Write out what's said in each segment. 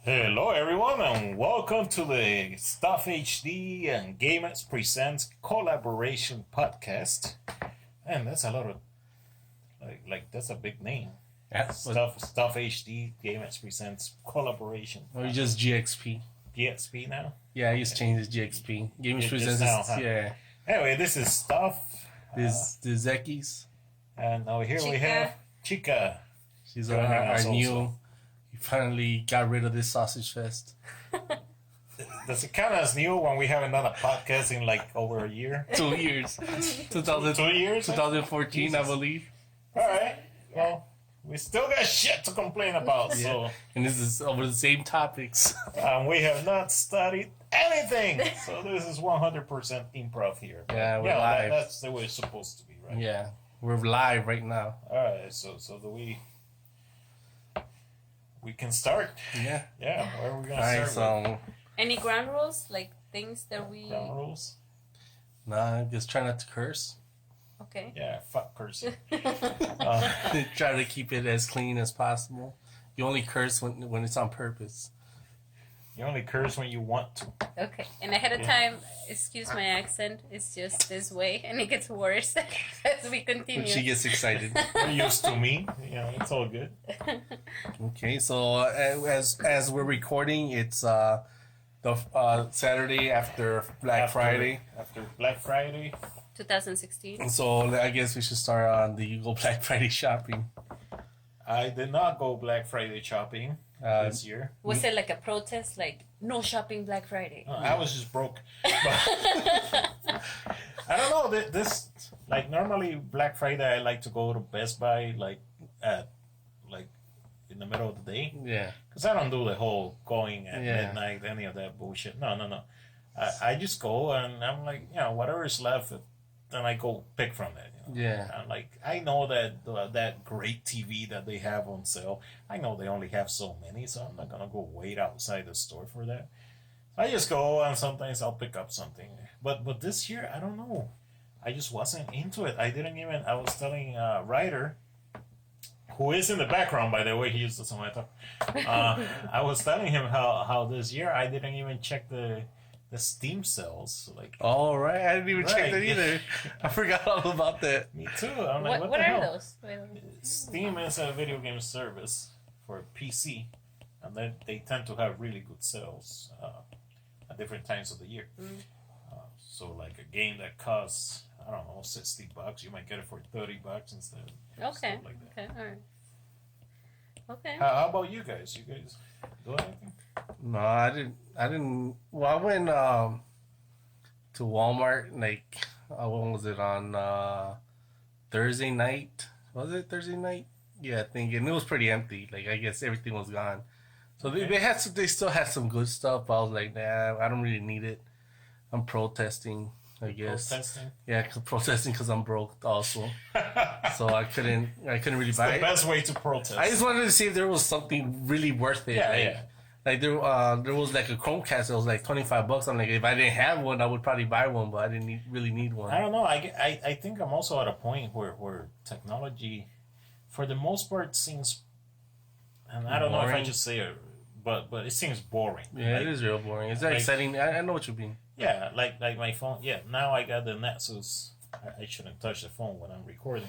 Hello everyone and welcome to the StuffHD and GameXPresents collaboration podcast. And that's a lot of like that's a big name. Yeah, StuffHD GameXPresents collaboration. Or just GXP. GXP now? Yeah, he just changed his GXP. GameXPresents. now, huh? Yeah. Anyway, this is Stuff. This the Zekis. And over here we have Chica. She's our new. We finally got rid of this sausage fest. Does it count as new when we haven't done a podcast in like over a year? 2 years. 2 years? 2014, I believe. Alright. Well, we still got shit to complain about, so. And this is over the same topics. And we have not studied anything. So this is 100% improv here. Yeah, we're live. That's the way it's supposed to be, right? Yeah. We're live right now. Alright, so do we can start. Yeah. Yeah, where are we gonna Alright, start so any ground rules, like things that we... Ground rules? nah, just try not to curse. Okay. Yeah, fuck cursing. Try to keep it as clean as possible. You only curse when it's on purpose. You only curse when you want to. Okay. And ahead of time, excuse my accent, it's just this way, and it gets worse as we continue. When she gets excited. You're used to me. It's all good. Okay, so as we're recording, it's the Saturday after Black Friday. After Black Friday. 2016. So I guess we should start on the Black Friday shopping. I did not go Black Friday shopping this year. Was it like a protest, like no shopping Black Friday? I was just broke. But I don't know. This like normally Black Friday I like to go to Best Buy like in the middle of the day. Yeah. Because I don't do the whole going at midnight, any of that bullshit. No. I just go and I'm like, whatever is left, then I go pick from it. Yeah. I'm like, I know that that great TV that they have on sale, I know they only have so many, so I'm not gonna go wait outside the store for that. I just go and sometimes I'll pick up something. But this year, I don't know. I just wasn't into it. I was telling Ryder, who is in the background, by the way, he used to some of my talk. I was telling him how this year I didn't even check the Steam sales. All right, I didn't even check that either. I forgot all about that. Me too. I'm like, what the are hell? those? Steam is a video game service for PC, and they tend to have really good sales at different times of the year. So like a game that costs, I don't know, $60, you might get it for $30 instead. Okay. Stuff like that. Okay. All right. Okay. How about you guys? You guys do anything? No, I didn't. Well, I went to Walmart. Like, when was it on Thursday night? Was it Thursday night? Yeah, I think, and it was pretty empty. Like, I guess everything was gone. So they still had some good stuff. But I was like, nah, I don't really need it. I'm protesting, I guess. Protesting? Yeah, protesting because I'm broke also. So I couldn't really buy it. The best way to protest. I just wanted to see if there was something really worth it. Yeah. Like there was like a Chromecast that was like $25. I'm like, if I didn't have one, I would probably buy one, but I didn't really need one. I don't know. I think I'm also at a point where technology, for the most part, seems, and I don't know if I just say it, but it seems boring. Yeah, it is real boring. It's exciting. I know what you mean. Yeah, like my phone. Yeah, now I got the Nexus. I shouldn't touch the phone when I'm recording.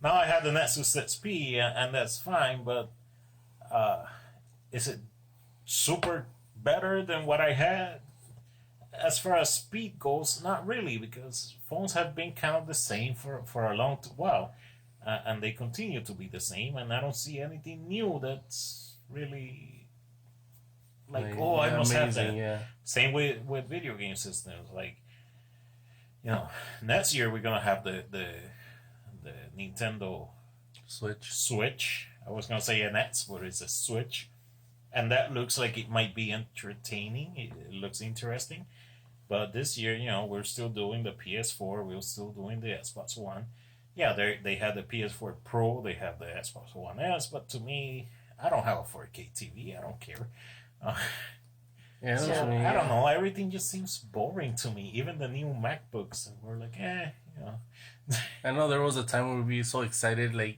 Now I have the Nexus 6P, and that's fine, but is it super better than what I had? As far as speed goes, not really, because phones have been kind of the same for a long while, and they continue to be the same, and I don't see anything new that's really like, I must have that. Yeah. Same with video game systems. Like, next year we're gonna have the Nintendo Switch. I was gonna say an X, but it's a Switch, and that looks like it might be entertaining. It looks interesting. But this year, we're still doing the PS4. We're still doing the Xbox One. Yeah, they had the PS4 Pro. They have the Xbox One S. But to me, I don't have a 4K TV. I don't care. Yeah, so, I don't know. Everything just seems boring to me. Even the new MacBooks, we're like, I know there was a time where we'd be so excited, like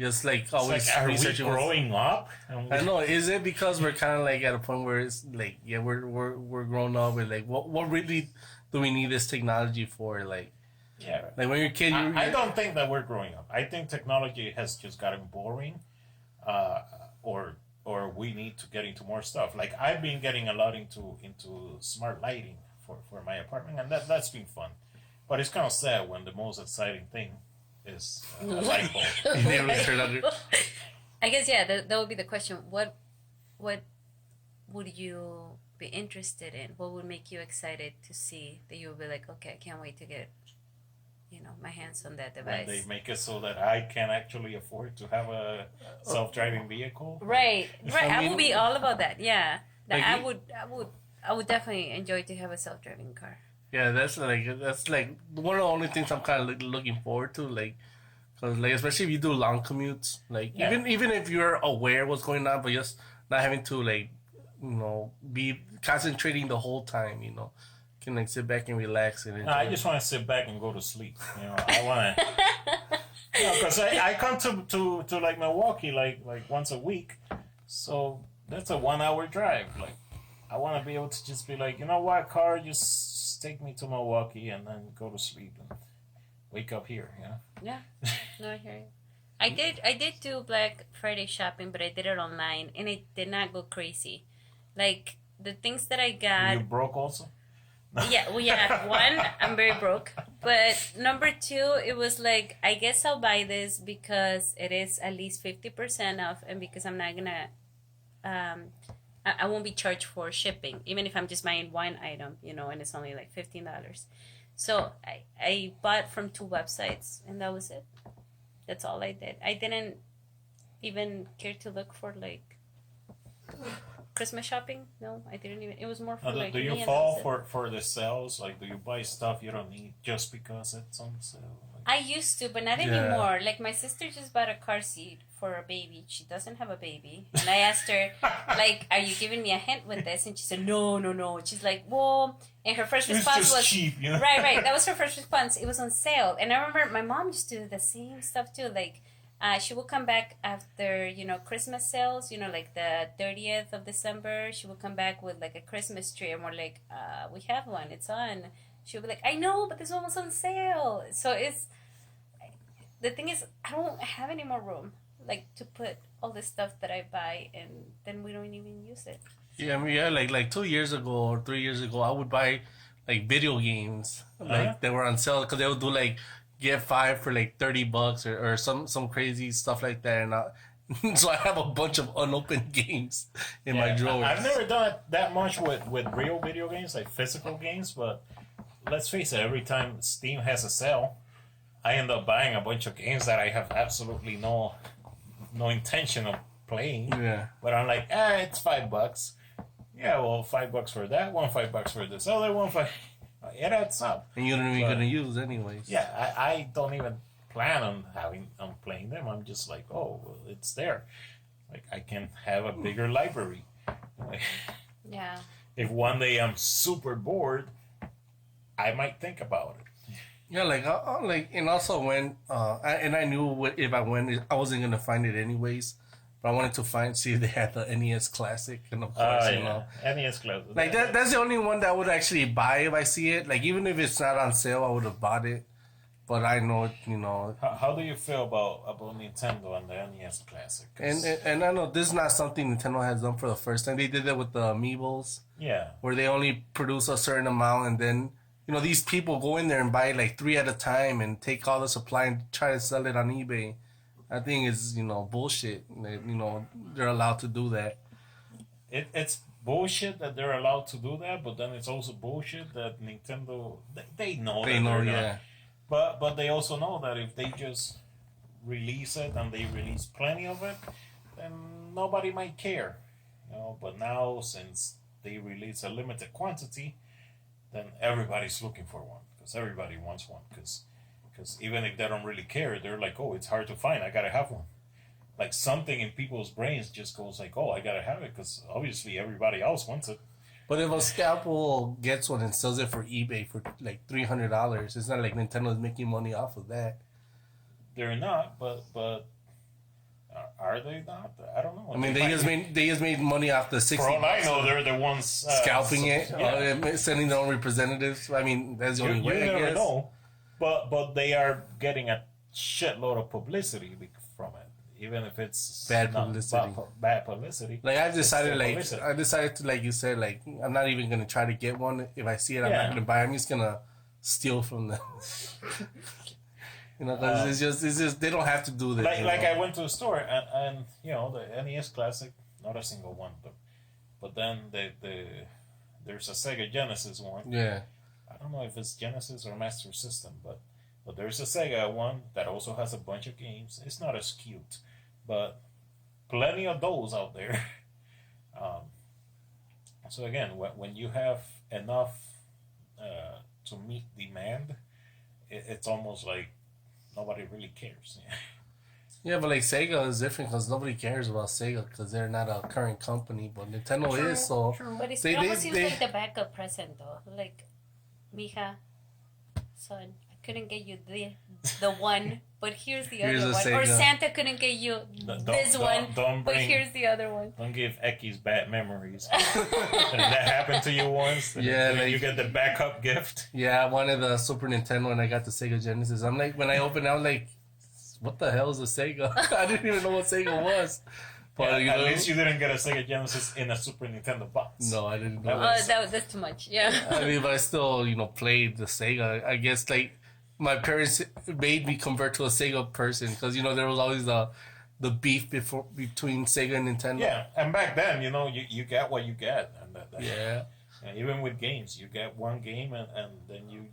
Just like It's always like, are we researching. growing up? And I know. Is it because we're kind of like at a point where it's like, yeah, we're grown up and like, what really do we need this technology for? Like Yeah. when you're a kid, I don't think that we're growing up. I think technology has just gotten boring, or we need to get into more stuff. Like I've been getting a lot into smart lighting for my apartment, and that's been fun. But it's kind of sad when the most exciting thing is a light bulb. you never turn on it. I guess yeah. That would be the question. What would you be interested in? What would make you excited to see that you would be like, okay, I can't wait to get, my hands on that When device. they make it so that I can actually afford to have a self-driving vehicle. Right. I mean- would be all about that. Yeah. Like I you- would definitely enjoy to have a self-driving car. Yeah, that's like one of the only things I'm kind of looking forward to, like, cause like especially if you do long commutes, like Yeah. even if you're aware what's going on, but just not having to like, be concentrating the whole time, can like sit back and relax and enjoy. No, I just want to sit back and go to sleep. I want to. Because I come to like Milwaukee like once a week, so that's a 1 hour drive. Like I want to be able to just be like, you know what, car, just take me to Milwaukee and then go to sleep and wake up here. Yeah. No, I hear you. I did do Black Friday shopping, but I did it online and it did not go crazy. Like the things that I got. You broke also. Yeah, well, yeah. One, I'm very broke, but number two, it was like I guess I'll buy this because it is at least 50% off, and because I'm not gonna, I won't be charged for shipping, even if I'm just buying one item, and it's only like $15. So I bought from 2 websites, and that was it. That's all I did. I didn't even care to look for like Christmas shopping. No, I didn't even. It was more for like. Do you me, and fall that was it. for the sales? Like, do you buy stuff you don't need just because it's on sale? Like, I used to, but not Yeah. anymore. Like my sister just bought a car seat for a baby. She doesn't have a baby, and I asked her, like, "Are you giving me a hint with this?" And she said, "No." She's like, "Well," and her first it's response just was, cheap, Right. That was her first response. It was on sale, and I remember my mom used to do the same stuff too. Like, she would come back after Christmas sales. Like the 30th of December, she would come back with like a Christmas tree, and we're like, "We have one. It's on." She would be like, "I know, but this one was on sale." So the thing is, I don't have any more room like to put all this stuff that I buy, and then we don't even use it. Yeah, I mean, yeah, like 2 years ago or 3 years ago, I would buy like video games like they were on sale because they would do like get 5 for like $30 or some crazy stuff like that, and so I have a bunch of unopened games in my drawers. I've never done it that much with real video games, like physical games, but let's face it, every time Steam has a sale, I end up buying a bunch of games that I have absolutely no intention of playing. Yeah. But I'm like, it's $5. Yeah, well, $5 for that one, $5 for this other one, it adds up. And you're not even gonna use anyways. Yeah, I don't even plan on playing them. I'm just like, oh, well, it's there. Like I can have a bigger library. Like, Yeah. if one day I'm super bored, I might think about it. Yeah, and also when I knew if I went, I wasn't gonna find it anyways. But I wanted to see if they had the NES Classic, and of course, NES Classic. like that's the only one that I would actually buy if I see it. Like even if it's not on sale, I would have bought it. But I know, How do you feel about Nintendo and the NES Classic? and I know this is not something Nintendo has done for the first time. They did that with the Amiibos, yeah, where they only produce a certain amount, and then these people go in there and buy like 3 at a time and take all the supply and try to sell it on eBay. I think it's bullshit. They're allowed to do that. it's bullshit that they're allowed to do that, but then it's also bullshit that Nintendo they know They that know, they're yeah. But they also know that if they just release it and they release plenty of it, then nobody might care. But now since they release a limited quantity, then everybody's looking for one because everybody wants one because even if they don't really care, they're like, oh, it's hard to find. I gotta have one. Like something in people's brains just goes like, oh, I gotta have it because obviously everybody else wants it. But if a scalpel gets one and sells it for eBay for like $300, it's not like Nintendo's making money off of that. They're not, but Are they not? I don't know. I mean, they just made money off the 60. For all I know, they're the ones scalping it, sending their own representatives. I mean, that's the only way. You I never guess. know, but they are getting a shitload of publicity from it, even if it's Bad publicity. Bad publicity. Like I decided, publicity. to, like you said, like I'm not even gonna try to get one. If I see it, I'm not gonna buy it. I'm just gonna steal from them. You know, because it's just they don't have to do that. Like I went to a store and you know the NES Classic, not a single one, but then there's a Sega Genesis one. Yeah. I don't know if it's Genesis or Master System, but there's a Sega one that also has a bunch of games. It's not as cute, but plenty of those out there. So again, when you have enough to meet demand, it's almost like nobody really cares. Yeah, but like Sega is different because nobody cares about Sega because they're not a current company, but Nintendo is. So, but it almost seems like the backup present though. Like, mija, son, I couldn't get you the one, but here's the other one. Sega. Or Santa couldn't get you this one, but here's the other one. Don't give Eckies bad memories. Did that happen to you once? Did you get the backup gift? Yeah, I wanted the Super Nintendo and I got the Sega Genesis. I'm like, when I opened it, I was like, what the hell is a Sega? I didn't even know what Sega was. But at least you didn't get a Sega Genesis in a Super Nintendo box. No, I didn't know. That's too much. Yeah. I mean, but I still, played the Sega. I guess like my parents made me convert to a Sega person because there was always the beef between Sega and Nintendo. Yeah, and back then, you get what you get, and yeah. And even with games, you get one game, and then you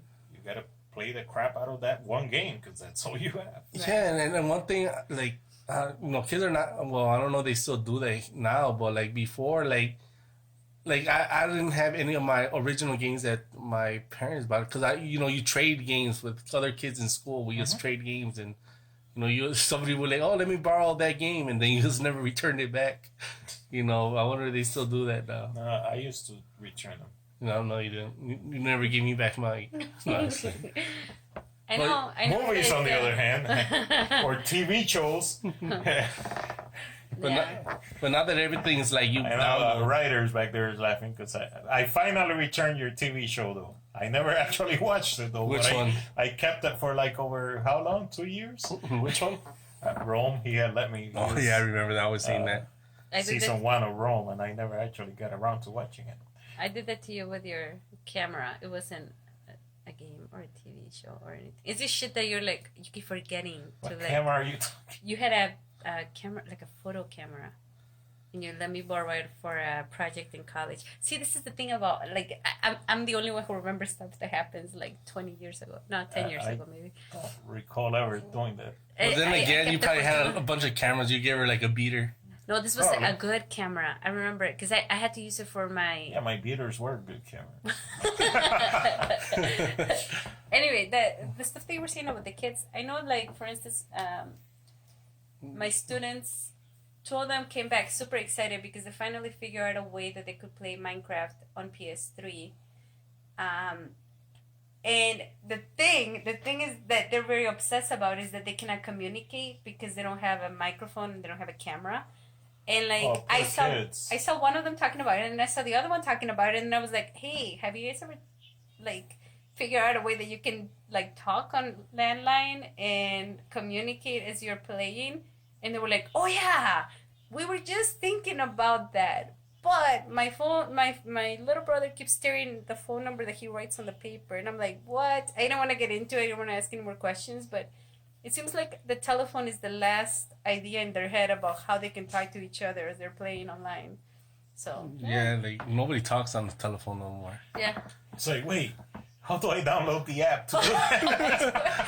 gotta play the crap out of that one game because that's all you have. Yeah, and one thing like kids are not. Well, I don't know. They still do that now, but like before, like I didn't have any of my original games that my parents bought because you trade games with other kids in school. We just trade games and somebody would like, oh, let me borrow that game, and then you just never returned it back. I wonder if they still do that now. I used to return them. No, you didn't. You never gave me back my. No, I know. Movies, on the other hand, or TV shows. But now that everything's like you. I know writers back there is laughing because I finally returned your TV show though. I never actually watched it though. Which one? I kept it for like over how long? 2 years? Which one? Rome. He had let me. Oh yeah, I remember that. I was seeing that. Season 1 of Rome, and I never actually got around to watching it. I did that to you with your camera. It wasn't a game or a TV show or anything. It's this shit that you're like, you keep forgetting to What camera are you talking? You had a camera, like a photo camera. And you let me borrow it for a project in college. See, this is the thing about, like, I'm the only one who remembers stuff that happens, like, 20 years ago. No, 10 years ago, maybe. I don't recall ever doing that. Well, then again, you probably had a bunch of cameras. You gave her, like, a beater. No, this was a good camera. I remember it because I had to use it for my... Yeah, my beaters were good cameras. Anyway, the stuff that you were saying about the kids, I know, like, for instance, my students, 2 of them came back super excited because they finally figured out a way that they could play Minecraft on PS3. And the thing is that they're very obsessed about is that they cannot communicate because they don't have a microphone and they don't have a camera. And like I saw one of them talking about it, and I saw the other one talking about it, and I was like, "Hey, have you guys ever like figured out a way that you can like talk on landline and communicate as you're playing?" And they were like, "Oh yeah, we were just thinking about that." But my phone, my little brother keeps staring at the phone number that he writes on the paper, and I'm like, "What?" I don't want to get into it. I don't want to ask any more questions, but it seems like the telephone is the last idea in their head about how they can talk to each other as they're playing online. So yeah, like nobody talks on the telephone no more. Yeah. It's like, wait, how do I download the app to do that?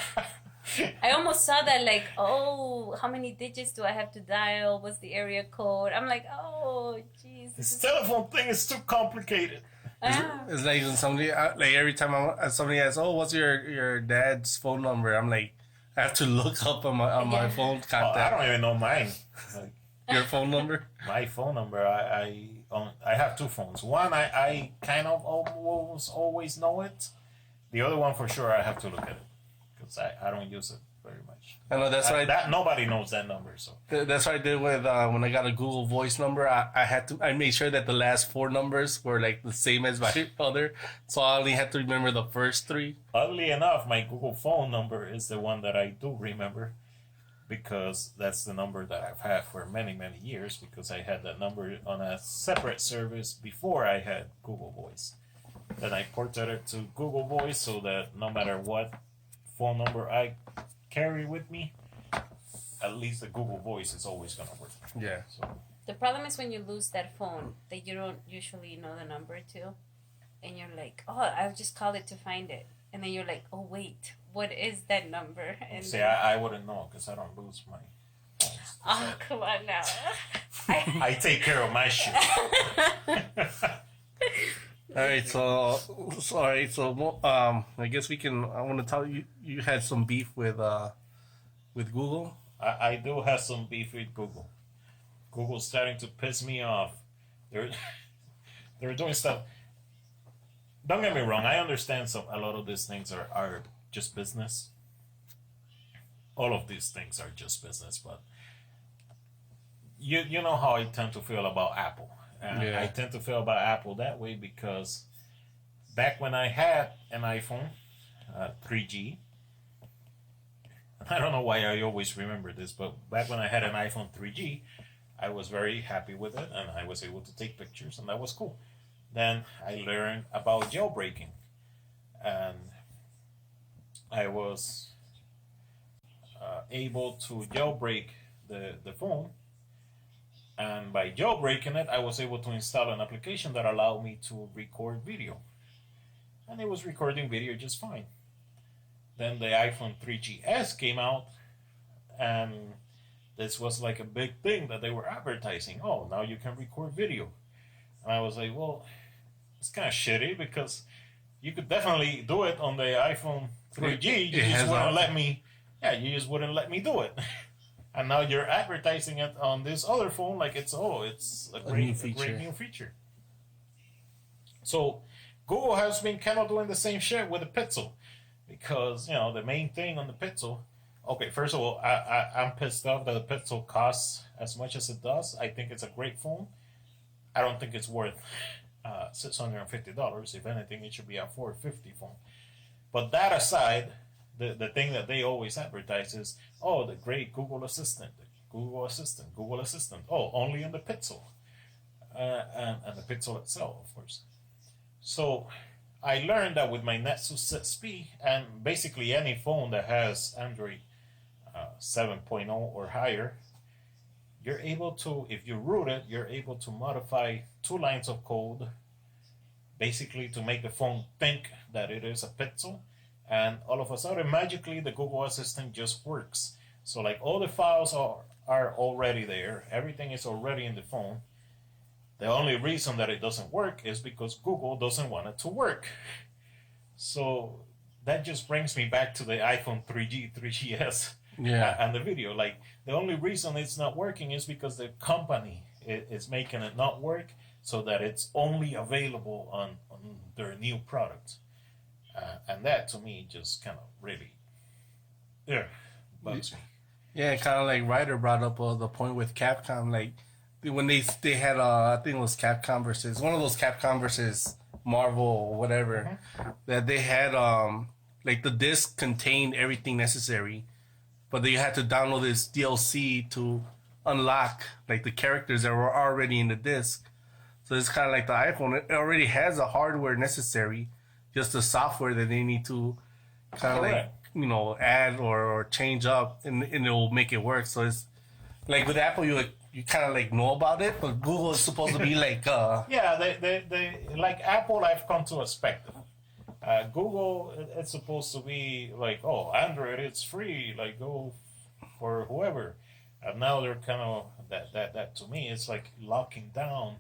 I almost saw that like, oh, how many digits do I have to dial? What's the area code? I'm like, oh, jeez. This telephone thing is too complicated. It's like when somebody, like every time somebody asks, oh, what's your dad's phone number? I'm like, I have to look up on my phone contact. I don't even know mine. Like, your phone number? My phone number. I have 2 phones. One I kind of almost always know it. The other one for sure I have to look at it because I don't use it very much. I know that's right. That nobody knows that number, so That's what I did with when I got a Google Voice number. I made sure that the last 4 numbers were like the same as my other, so I only had to remember the first 3. oddly enough, my Google phone number is the one that I do remember, because that's the number that I've had for many, many years, because I had that number on a separate service before I had Google Voice. Then I ported it to Google Voice so that no matter what phone number I carry with me, at least the Google Voice is always going to work. Yeah. So, The problem is when you lose that phone that you don't usually know the number to, and you're like, oh, I'll just call it to find it. And then you're like, oh, wait, what is that number? And see, then, I wouldn't know because I don't lose my phones. oh, come on now. I take care of my shit. All right, so I guess we can. I want to tell you, you had some beef with Google. I do have some beef with Google. Google's starting to piss me off. They're doing stuff. Don't get me wrong. I understand a lot of these things are just business. All of these things are just business, but you know how I tend to feel about Apple. Yeah. I tend to feel about Apple that way because back when I had an iPhone 3G, I don't know why I always remember this, but back when I had an iPhone 3G, I was very happy with it, and I was able to take pictures, and that was cool. Then I learned about jailbreaking, and I was able to jailbreak the phone. And by jailbreaking it, I was able to install an application that allowed me to record video. And it was recording video just fine. Then the iPhone 3GS came out, and this was like a big thing that they were advertising. Oh, now you can record video. And I was like, well, it's kind of shitty because you could definitely do it on the iPhone 3G. You just wouldn't let me. Yeah, you just wouldn't let me do it. And now you're advertising it on this other phone like it's a great new feature. So Google has been kind of doing the same shit with the Pixel, because the main thing on the Pixel. Okay, first of all, I'm pissed off that the Pixel costs as much as it does. I think it's a great phone. I don't think it's worth $650. If anything, it should be a $450 phone. But that aside, the thing that they always advertise is, oh, the great Google Assistant, Google Assistant. Oh, only in the Pixel. And the Pixel itself, of course. So I learned that with my Nexus 6P, and basically any phone that has Android 7.0 or higher, you're able to, if you root it, you're able to modify 2 lines of code, basically to make the phone think that it is a Pixel. And all of a sudden, magically, the Google Assistant just works. So like all the files are already there. Everything is already in the phone. The only reason that it doesn't work is because Google doesn't want it to work. So that just brings me back to the iPhone 3G, 3GS, and the video. Like the only reason it's not working is because the company is making it not work so that it's only available on their new product. And that to me just kind of really bugs me. Yeah, kind of like Ryder brought up the point with Capcom, like when they had I think it was Capcom versus one of those Capcom versus Marvel or whatever, that they had like the disc contained everything necessary, but then you had to download this DLC to unlock like the characters that were already in the disc. So it's kind of like the iPhone; it already has the hardware necessary, just the software that they need to kind of like add or change up, and it will make it work. So it's like with Apple, you kind of like know about it, but Google is supposed to be like they like Apple. I've come to expect it. Google, it's supposed to be like, oh, Android, it's free, like go for whoever. And now they're kind of that to me, it's like locking down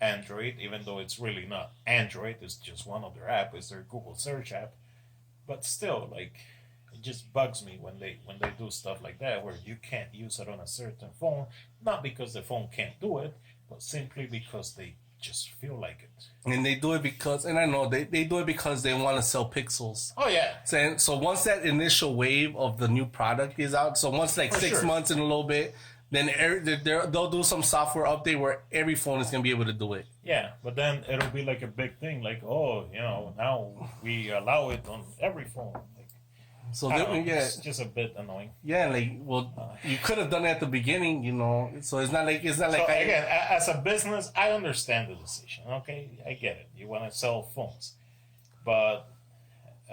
Android, even though it's really not Android. It's just one of their apps. It's their Google search app. But still, like, it just bugs me when they do stuff like that, where you can't use it on a certain phone, not because the phone can't do it, but simply because they just feel like it. And they do it because, and I know they do it because they want to sell pixels. Oh yeah. So once that initial wave of the new product is out, so once like For 6 sure. months and a little bit, then they'll do some software update where every phone is gonna be able to do it. Yeah, but then it'll be like a big thing, like, oh, now we allow it on every phone. Like, So I don't know, yeah, it's just a bit annoying. yeah, like you could have done it at the beginning, So it's not like So again, as a business, I understand the decision. Okay, I get it. You want to sell phones, but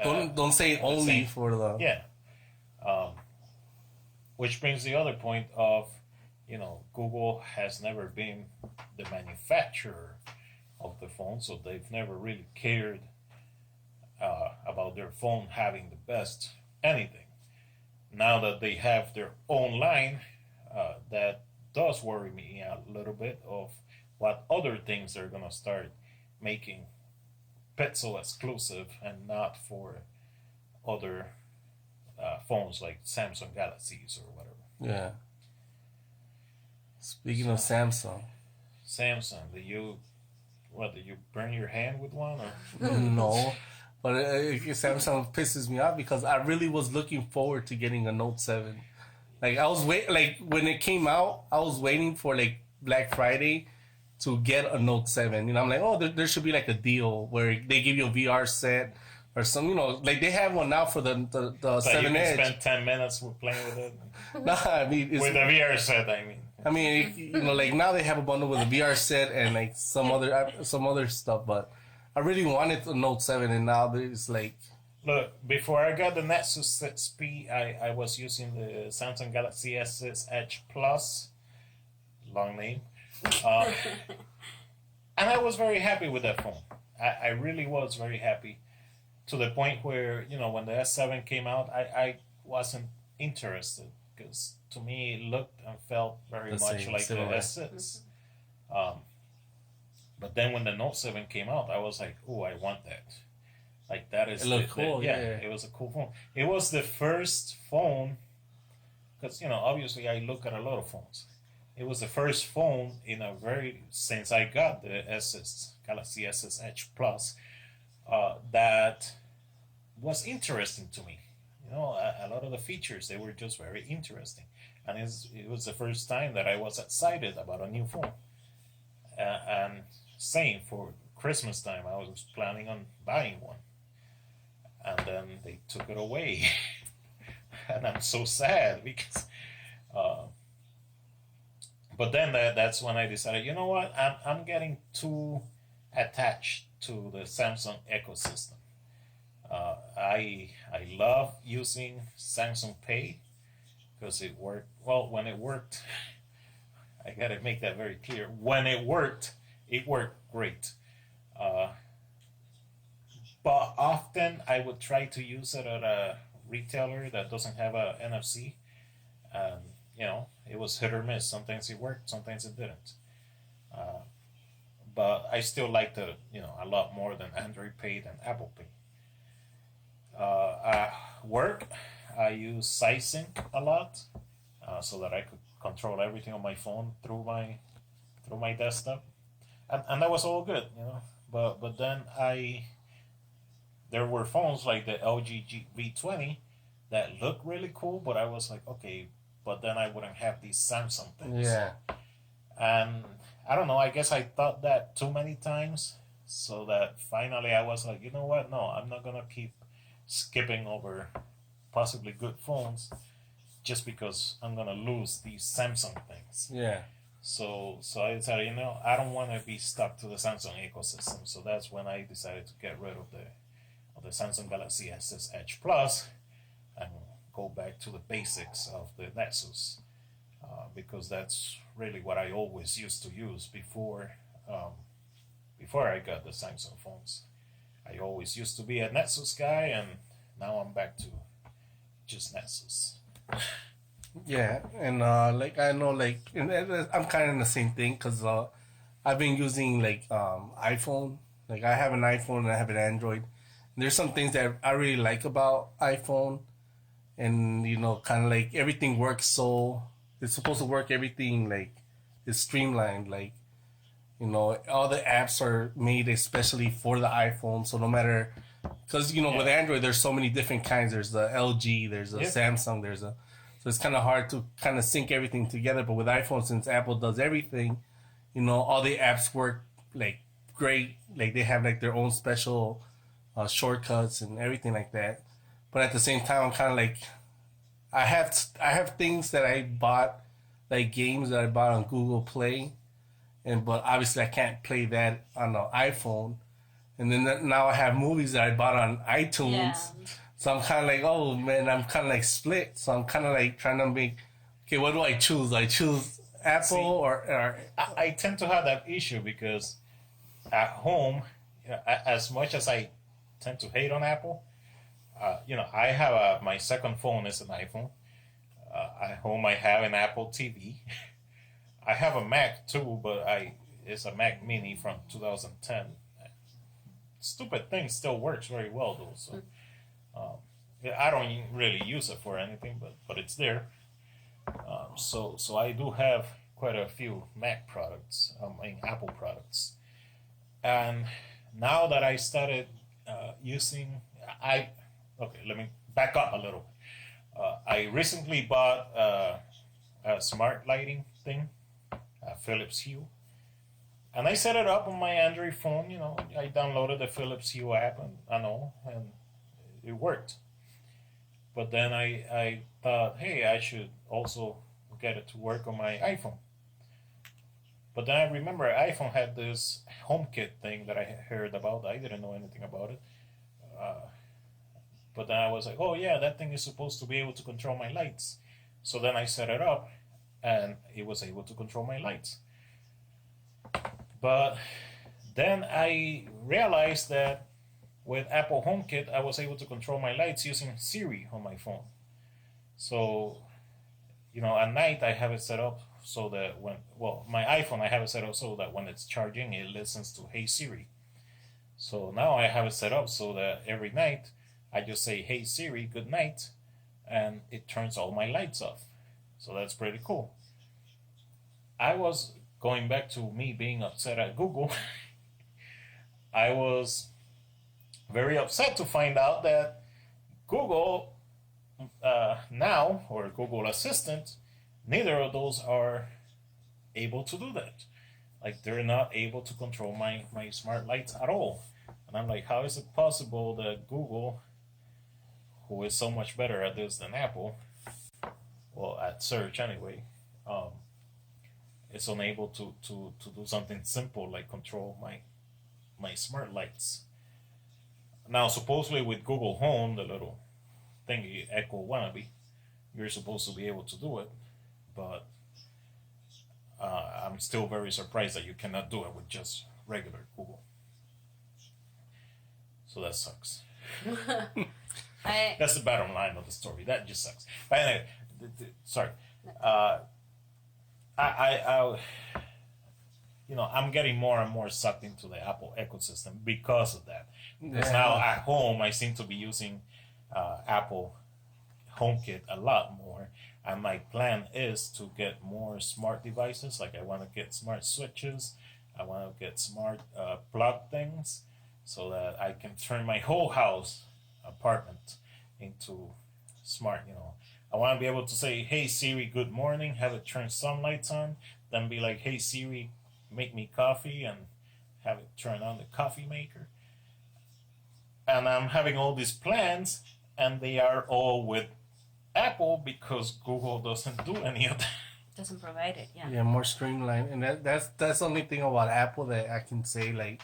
don't say only for the yeah. Which brings the other point of, Google has never been the manufacturer of the phone, so they've never really cared about their phone having the best anything. Now that they have their own line, that does worry me a little bit of what other things they're gonna start making Pixel exclusive and not for other phones like Samsung Galaxies or whatever. yeah. Speaking of Samsung, Samsung, did you burn your hand with one? Or? no, but Samsung pisses me off because I really was looking forward to getting a Note 7. Like I was like when it came out, I was waiting for like Black Friday to get a Note 7. I'm like, oh, there should be like a deal where they give you a VR set or some, like they have one now for the So 7 you can Edge. spend 10 minutes with playing with it? Nah, I mean, With the VR set, I mean. like now they have a bundle with a VR set and like some other stuff, but I really wanted the Note 7, and now there's like. Look, before I got the Nexus 6P, I was using the Samsung Galaxy S6 Edge Plus, long name, and I was very happy with that phone. I really was very happy, to the point where, when the S7 came out, I wasn't interested, because to me it looked and felt very much like the S6. But then when the Note 7 came out, I was like, oh, I want that. Like, that is... It looked cool, yeah. It was a cool phone. It was the first phone, because, obviously I look at a lot of phones. It was the first phone since I got the S6, Galaxy S6 Edge Plus, that was interesting to me. A lot of the features, they were just very interesting. And it was the first time that I was excited about a new phone. And same for Christmas time, I was planning on buying one. And then they took it away. And I'm so sad because... but then that's when I decided, you know what, I'm getting too attached to the Samsung ecosystem. I love using Samsung Pay because it worked. Well, when it worked, I gotta make that very clear. When it worked great. But often I would try to use it at a retailer that doesn't have a NFC, and it was hit or miss. Sometimes it worked, sometimes it didn't. But I still liked it, a lot more than Android Pay than Apple Pay. Work, I use SiSync a lot, so that I could control everything on my phone through my desktop, and that was all good, But then there were phones like the LG V20 that looked really cool, but I was like, okay, but then I wouldn't have these Samsung things. Yeah. And I don't know, I guess I thought that too many times, so that finally I was like, you know what? No, I'm not gonna keep skipping over possibly good phones just because I'm gonna lose these Samsung things. Yeah. So I decided, I don't want to be stuck to the Samsung ecosystem. So that's when I decided to get rid of the Samsung Galaxy S6 Edge Plus and go back to the basics of the Nexus, because that's really what I always used to use before I got the Samsung phones. I always used to be a Nexus guy, and now I'm back to just Nexus. Yeah, and I know, and I'm kind of in the same thing because I've been using iPhone. Like I have an iPhone and I have an Android. And there's some things that I really like about iPhone, and kind of like everything works so it's supposed to work. Everything is streamlined. You know, all the apps are made especially for the iPhone. So no matter, because you know, with Android, there's so many different kinds. There's the LG, there's a Samsung, there's a. So it's kind of hard to kind of sync everything together. But with iPhone, since Apple does everything, you know, all the apps work like great. Like they have like their own special shortcuts and everything like that. But at the same time, I'm kind of like, I have things that I bought, like games that I bought on Google Play, and but obviously I can't play that on the iPhone. And then now I have movies that I bought on iTunes. Yeah. So I'm kind of like, oh man, I'm kind of like split. So I'm kind of like trying to make, okay, what do I choose? I choose Apple or I tend to have that issue because at home, as much as I tend to hate on Apple, I have my second phone is an iPhone. At home, I have an Apple TV. I have a Mac too, but it's a Mac Mini from 2010. Stupid thing still works very well though. So I don't really use it for anything, but it's there. So I do have quite a few Mac products, Apple products, and now that I started using, okay, let me back up a little. I recently bought a smart lighting thing, Philips Hue, and I set it up on my Android phone. You know, I downloaded the Philips Hue app, and it worked. But then I thought, hey, I should also get it to work on my iPhone. But then I remember iPhone had this HomeKit thing that I heard about. I didn't know anything about it. But then I was like, oh yeah, that thing is supposed to be able to control my lights. So then I set it up, and it was able to control my lights. But then I realized that with Apple HomeKit, I was able to control my lights using Siri on my phone. So, at night I have it set up so that my iPhone, I have it set up so that when it's charging, it listens to Hey Siri. So now I have it set up so that every night I just say, Hey Siri, good night, and it turns all my lights off. So that's pretty cool. I was going back to me being upset at Google. I was very upset to find out that Google now, or Google Assistant, neither of those are able to do that. Like, they're not able to control my smart lights at all. And I'm like, how is it possible that Google, who is so much better at this than Apple, well, at search anyway, is unable to do something simple like control my smart lights? Now, supposedly with Google Home, the little thingy, Echo wannabe, you're supposed to be able to do it, but I'm still very surprised that you cannot do it with just regular Google. So that sucks. That's the bottom line of the story. That just sucks. But anyway, sorry. I'm getting more and more sucked into the Apple ecosystem because of that. Because now at home, I seem to be using Apple HomeKit a lot more. And my plan is to get more smart devices. Like, I want to get smart switches. I want to get smart plug things so that I can turn my whole house, apartment, into smart. I want to be able to say, Hey Siri, good morning, have it turn some lights on, then be like, Hey Siri, make me coffee, and have it turn on the coffee maker. And I'm having all these plans, and they are all with Apple because Google doesn't do any of that. Doesn't provide it, yeah. Yeah, more streamlined, and that's the only thing about Apple that I can say like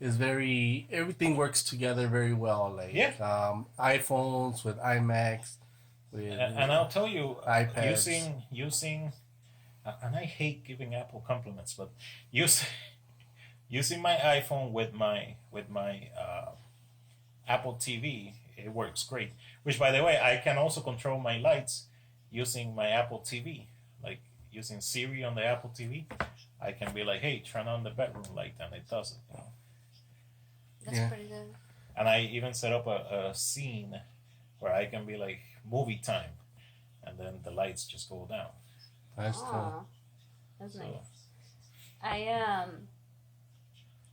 is everything works together very well. Like iPhones with iMacs, with and I'll tell you, iPads. using, and I hate giving Apple compliments, but using my iPhone with my Apple TV, it works great. Which, by the way, I can also control my lights using my Apple TV. Like, using Siri on the Apple TV, I can be like, hey, turn on the bedroom light, and it does it. That's pretty good. And I even set up a scene where I can be like, movie time, and then the lights just go down. That's cool. That's nice. I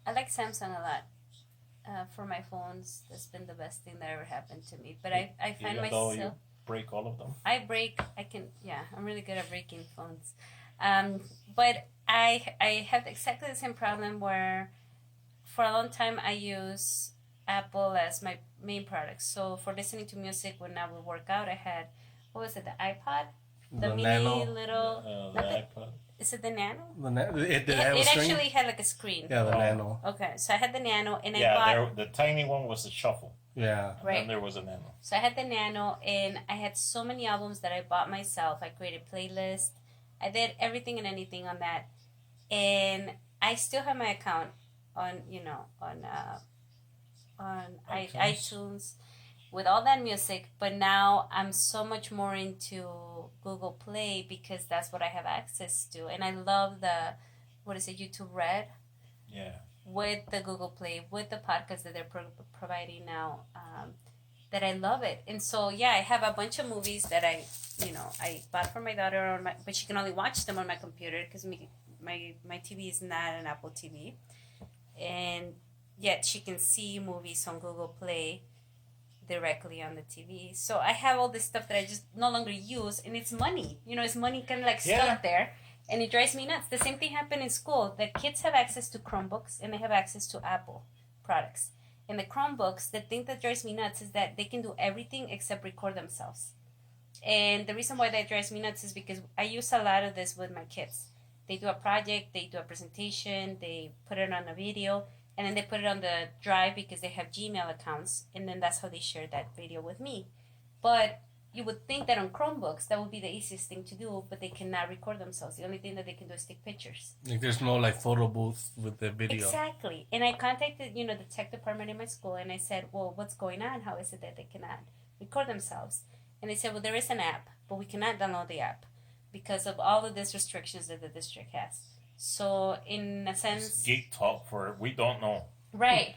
like Samsung a lot. For my phones, that's been the best thing that ever happened to me. But I find Even though you myself break all of them. I'm really good at breaking phones. But I have exactly the same problem where for a long time I use Apple as my main product. So for listening to music when I would work out, I had, what was it, the iPod? The mini Nano. little, The not the, iPod. is it the Nano? It did It, have a it screen? actually had like a screen. Yeah, the Oh. Nano. Okay, so I had the Nano and I Yeah, bought, the tiny one was the shuffle. Yeah. And Right. then there was a nano. so I had the Nano and I had so many albums that I bought myself. I created playlists. I did everything and anything on that. And I still have my account on, on iTunes with all that music, but now I'm so much more into Google Play because that's what I have access to. And I love the, what is it, YouTube Red? Yeah. With the Google Play, with the podcast that they're providing now, that I love it. And so, yeah, I have a bunch of movies that I bought for my daughter, but she can only watch them on my computer because my TV is not an Apple TV. And yet she can see movies on Google Play directly on the TV. So I have all this stuff that I just no longer use, and it's money. It's money kind of like stuck there, and it drives me nuts. The same thing happened in school. The kids have access to Chromebooks, and they have access to Apple products. And the Chromebooks, the thing that drives me nuts is that they can do everything except record themselves. And the reason why that drives me nuts is because I use a lot of this with my kids. They do a project, they do a presentation, they put it on a video, and then they put it on the drive because they have Gmail accounts, and then that's how they share that video with me. But you would think that on Chromebooks, that would be the easiest thing to do, but they cannot record themselves. The only thing that they can do is take pictures. Like there's no like photo booth with the video. Exactly. And I contacted, the tech department in my school, and I said, well, what's going on? How is it that they cannot record themselves? And they said, well, there is an app, but we cannot download the app because of all of these restrictions that the district has. So in a sense, Geek talk for we don't know. right,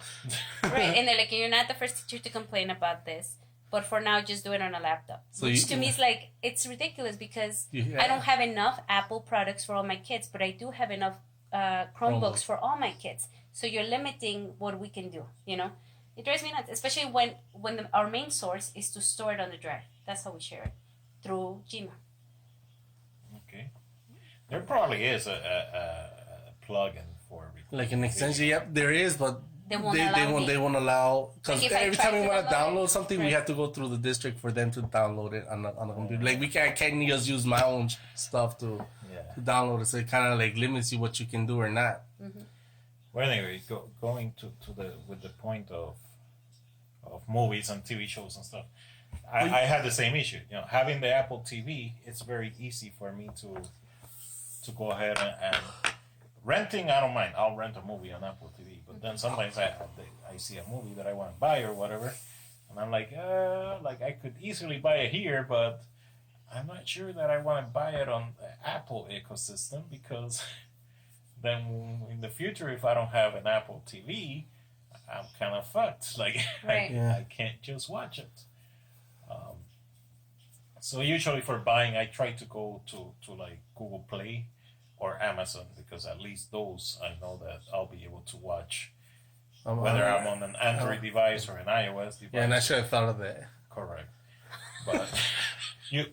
and they're like, you're not the first teacher to complain about this, but for now, just do it on a laptop. So which to me is like, it's ridiculous because I don't have enough Apple products for all my kids, but I do have enough Chromebooks for all my kids. So you're limiting what we can do. It drives me nuts, especially when our main source is to store it on the drive. That's how we share it through Gmail. Okay. There probably is a plug-in for like an extension. Yep, there is, but they won't allow because Like if I every try time we to want to download download it, something, we right. have to go through the district for them to download it on the computer. Like I can't just use my own stuff to download it, so it kind of like limits you what you can do or not. Mm-hmm. Well, anyway, going to the point of movies and TV shows and stuff. I had the same issue. Having the Apple TV, it's very easy for me to go ahead and renting. I don't mind. I'll rent a movie on Apple TV. But then sometimes I see a movie that I want to buy or whatever, and I'm like I could easily buy it here, but I'm not sure that I want to buy it on the Apple ecosystem because then in the future, if I don't have an Apple TV, I'm kind of fucked. Like Right. I can't just watch it. So usually for buying, I try to go to like Google Play or Amazon because at least those I know that I'll be able to watch whether I'm on an Android device or an iOS device. Yeah, and I should have thought of that. Correct. But you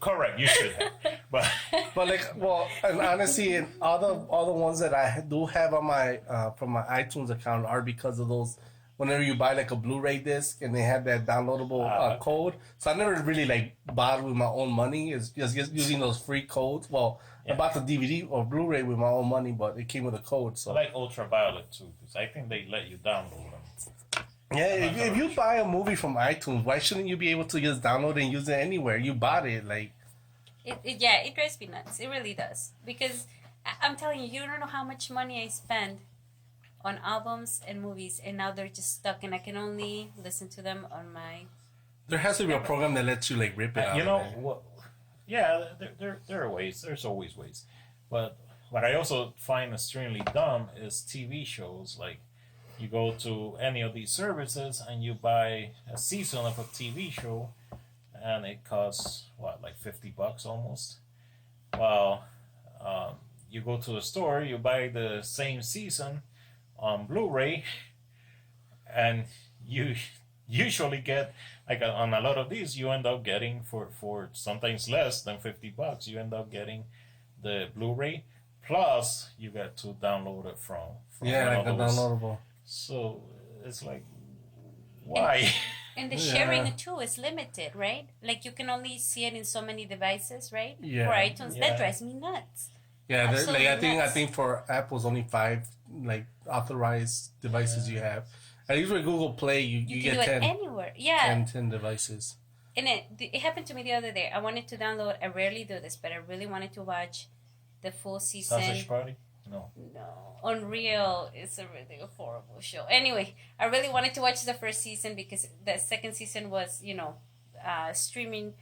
should have. But like, well, and honestly, and all the ones that I do have on my from my iTunes account are because of those. Whenever you buy like a Blu-ray disc and they have that downloadable code, so I never really like bought with my own money. It's just using those free codes. Well, I bought the DVD or Blu-ray with my own money, but it came with a code. So I like Ultraviolet too, because I think they let you download them. Yeah, if you buy a movie from iTunes, why shouldn't you be able to just download it and use it anywhere? You bought it, like... It drives me nuts. It really does. Because I'm telling you, you don't know how much money I spend on albums and movies, and now they're just stuck, and I can only listen to them on my... There has to be a program that lets you, like, rip it out. You know, what? Yeah, there are ways. There's always ways. But what I also find extremely dumb is TV shows. Like, you go to any of these services and you buy a season of a TV show, and it costs, what, like $50 almost? Well, you go to the store, you buy the same season on Blu-ray, and you usually get like on a lot of these, you end up getting for sometimes less than $50. You end up getting the Blu-ray plus you get to download it from Yeah, one like of a those. downloadable. So it's like, why? And the Yeah. sharing too is limited, right? Like you can only see it in so many devices, right? Yeah. For iTunes, Yeah. that drives me nuts. Yeah, like Absolutely I nuts. think for Apple's only 5 like authorized devices you have. At least with Google Play, you You get can do 10, it anywhere. Yeah. 10 devices. And it happened to me the other day. I wanted to download. I rarely do this, but I really wanted to watch the full season. Sausage Party? No. No, Unreal is a really horrible show. Anyway, I really wanted to watch the first season because the second season was, streaming.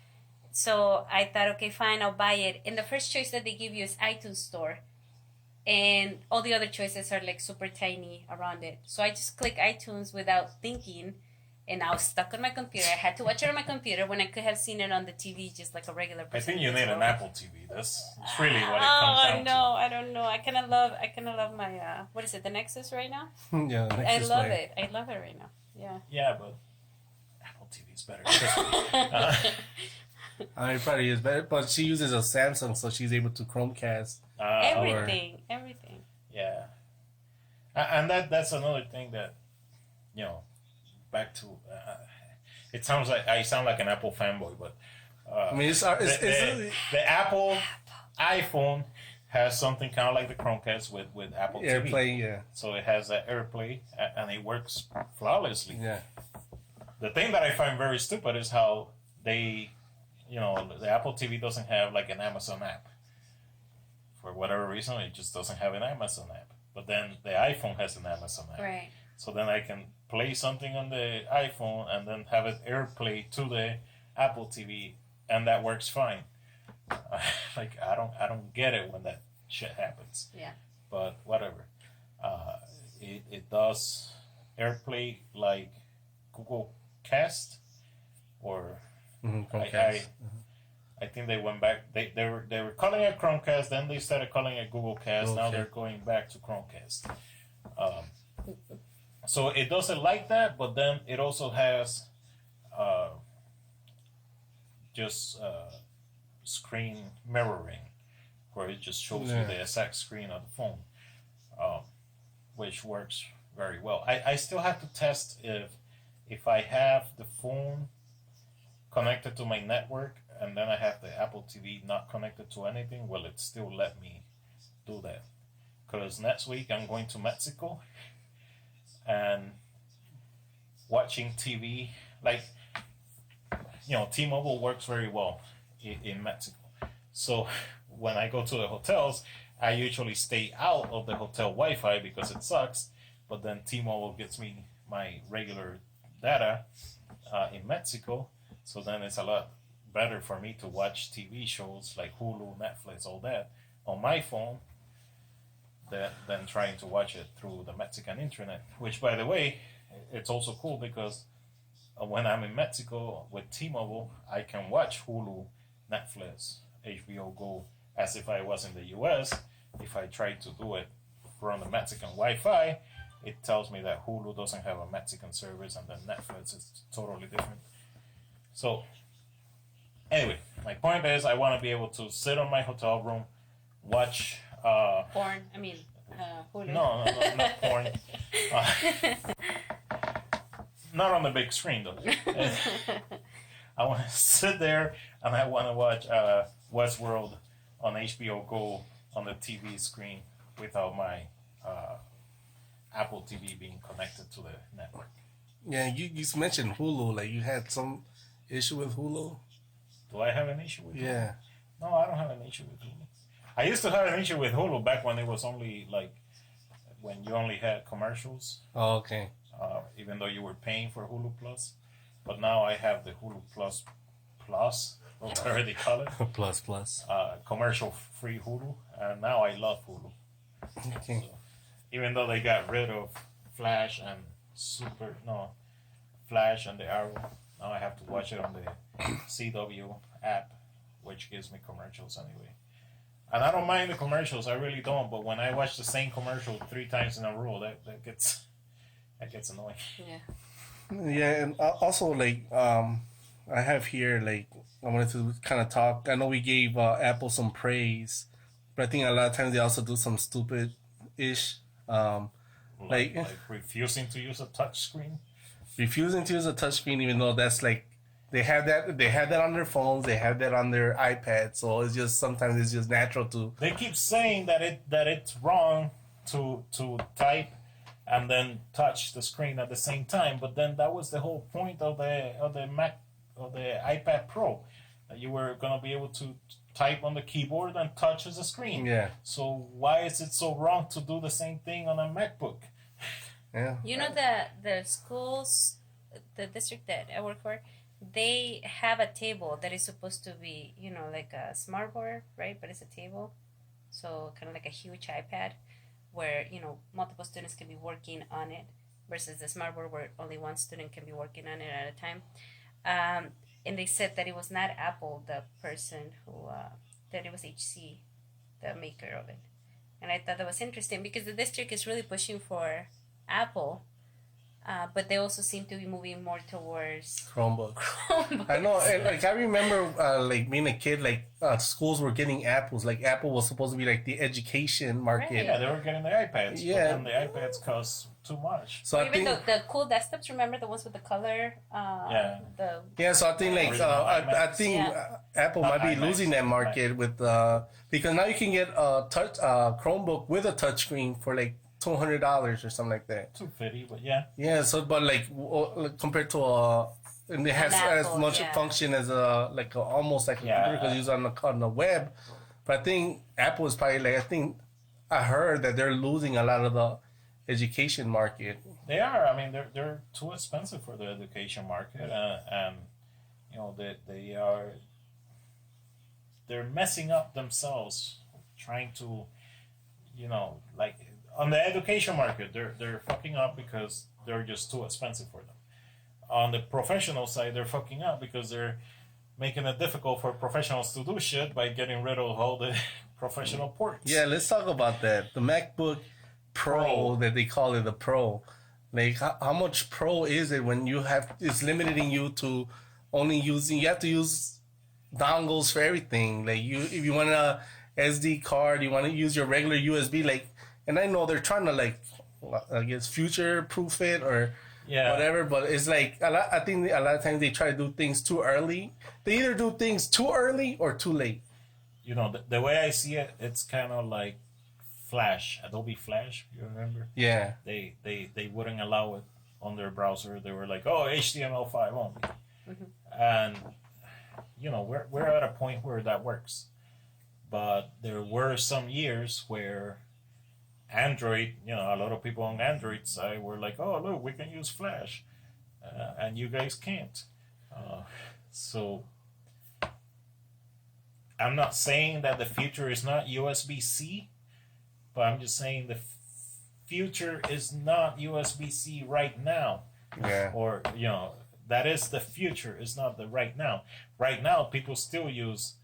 So I thought, okay, fine, I'll buy it. And the first choice that they give you is iTunes Store. And all the other choices are like super tiny around it. So I just click iTunes without thinking. And I was stuck on my computer. I had to watch it on my computer when I could have seen it on the TV just like a regular person. I think you need an Apple TV. That's really what it comes Oh down no, I don't know. I kind of love my what is it? The Nexus right now. Yeah, the I Nexus love Play. it. I love it right now. Yeah. to. Yeah, but Apple TV is better. Trust me. It probably is better, but she uses a Samsung, so she's able to Chromecast. Everything. Yeah, and that's another thing that, back to. It sounds like I sound like an Apple fanboy, but I mean, the Apple iPhone has something kind of like the Chromecast with Apple TV. AirPlay, yeah. So it has that AirPlay, and it works flawlessly. Yeah. The thing that I find very stupid is how they, the Apple TV doesn't have like an Amazon app. For whatever reason, it just doesn't have an Amazon app. But then the iPhone has an Amazon app. Right. So then I can play something on the iPhone and then have it AirPlay to the Apple TV, and that works fine. Like I don't get it when that shit happens. Yeah. But whatever. It does AirPlay like Google Cast, or Chromecast. I think they went back. They were calling it Chromecast, then they started calling it Google Cast. Now Okay. they're going back to Chromecast. So it does it like that, but then it also has just screen mirroring, where it just shows you the exact screen of the phone, which works very well. I still have to test if I have the phone connected to my network and then I have the Apple TV not connected to anything, will it still let me do that? Because next week I'm going to Mexico, and watching TV, like, T-Mobile works very well in Mexico. So when I go to the hotels, I usually stay out of the hotel Wi-Fi because it sucks, but then T-Mobile gets me my regular data in Mexico, so then it's a lot better for me to watch TV shows like Hulu, Netflix, all that on my phone than trying to watch it through the Mexican internet. Which, by the way, it's also cool because when I'm in Mexico with T-Mobile, I can watch Hulu, Netflix, HBO Go as if I was in the US. If I try to do it from the Mexican Wi-Fi, it tells me that Hulu doesn't have a Mexican service, and then Netflix is totally different. So, anyway, my point is I want to be able to sit on my hotel room, watch... Porn. I mean, Hulu. No, not porn. Not on the big screen, though. I want to sit there and I want to watch Westworld on HBO Go on the TV screen without my Apple TV being connected to the network. Yeah, you mentioned Hulu. Like you had some issue with Hulu. Do I have an issue with Hulu? Yeah. No, I don't have an issue with Hulu. I used to have an issue with Hulu back when it was only like when you only had commercials. Oh, okay. Even though you were paying for Hulu Plus, but now I have the Hulu Plus, or whatever they call it, plus. commercial-free Hulu, and now I love Hulu. Okay. So, even though they got rid of Flash and Flash and the Arrow, now I have to watch it on the CW app, which gives me commercials anyway. And I don't mind the commercials, I really don't. But when I watch the same commercial 3 times in a row, that gets annoying. Yeah. Yeah, and also like I have here like I wanted to kind of talk. I know we gave Apple some praise, but I think a lot of times they also do some stupid ish, Like refusing to use a touch screen. refusing to use a touchscreen, even though that's like they have that on their phones, they have that on their iPads. So it's just sometimes it's just natural to. They keep saying that it's wrong to type and then touch the screen at the same time, but then that was the whole point of the Mac of the iPad Pro, that you were gonna be able to type on the keyboard and touch the screen. Yeah. So why is it so wrong to do the same thing on a MacBook? Yeah. You know that the schools, the district that I work for, they have a table that is supposed to be, like a smart board, right? But it's a table, so kind of like a huge iPad, where multiple students can be working on it, versus the smart board where only one student can be working on it at a time. And they said that it was not Apple, the person who, that it was HC, the maker of it. And I thought that was interesting because the district is really pushing for Apple, but they also seem to be moving more towards Chromebook. Chromebooks. I know, and like I remember, like being a kid, like schools were getting apples. Like Apple was supposed to be like the education market. Right. Yeah, they were getting the iPads. Yeah. But then the iPads cost too much. So I Even think, the cool desktops, remember the ones with the color? Yeah. yeah. So I think like I think Yeah. Apple Not might be iMacs, losing that market with because now you can get a touch Chromebook with a touchscreen for like $200 or something like that. 250, but yeah. Yeah. So but like compared to and it has An as Apple, much yeah. function as almost like a Yeah. computer because used on the web. But I think Apple is probably like I heard that they're losing a lot of the education market. They are. I mean, they're too expensive for the education market, and they're messing up themselves trying to, like on the education market, they're fucking up because they're just too expensive for them. On the professional side, they're fucking up because they're making it difficult for professionals to do shit by getting rid of all the professional ports. Yeah, let's talk about that. The MacBook Pro that they call it the Pro. Like how much Pro is it when it's limiting you to only using, you have to use dongles for everything. Like if you want a SD card, you want to use your regular USB, and I know they're trying to I guess future proof it or whatever, but it's like I think a lot of times they try to do things too early. They either do things too early or too late. The way I see it, it's kind of like Flash, Adobe Flash. You remember? Yeah. They wouldn't allow it on their browser. They were like, oh, HTML5 only. Mm-hmm. And we're at a point where that works, but there were some years where Android, a lot of people on Android side were like, oh, look, we can use Flash, and you guys can't. So I'm not saying that the future is not USB-C, but I'm just saying the future is not USB-C right now. Yeah. Or, that is the future, it's not the right now. Right now, people still use,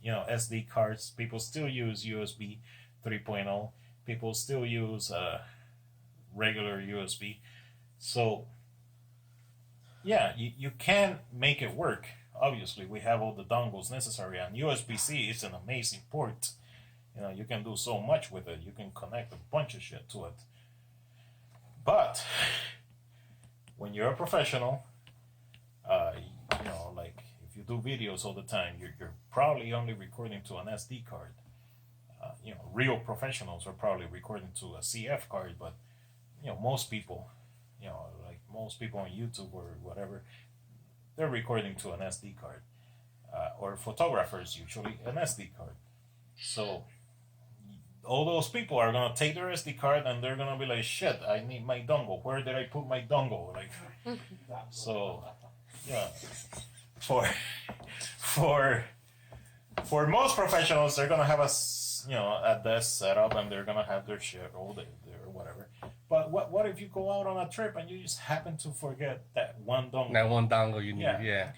SD cards. People still use USB 3.0. People still use regular USB. So, yeah, you can make it work. Obviously, we have all the dongles necessary, and USB-C is an amazing port. You can do so much with it. You can connect a bunch of shit to it. But when you're a professional, like if you do videos all the time, you're probably only recording to an SD card. Real professionals are probably recording to a CF card, but most people, like most people on YouTube or whatever, they're recording to an SD card, or photographers usually an SD card. So all those people are gonna take their SD card and they're gonna be like, shit, I need my dongle. Where did I put my dongle? Like, so yeah, for most professionals, they're gonna have a desk set up and they're gonna have their shit all day or whatever. But what if you go out on a trip and you just happen to forget that one dongle? That one dongle you need, yeah.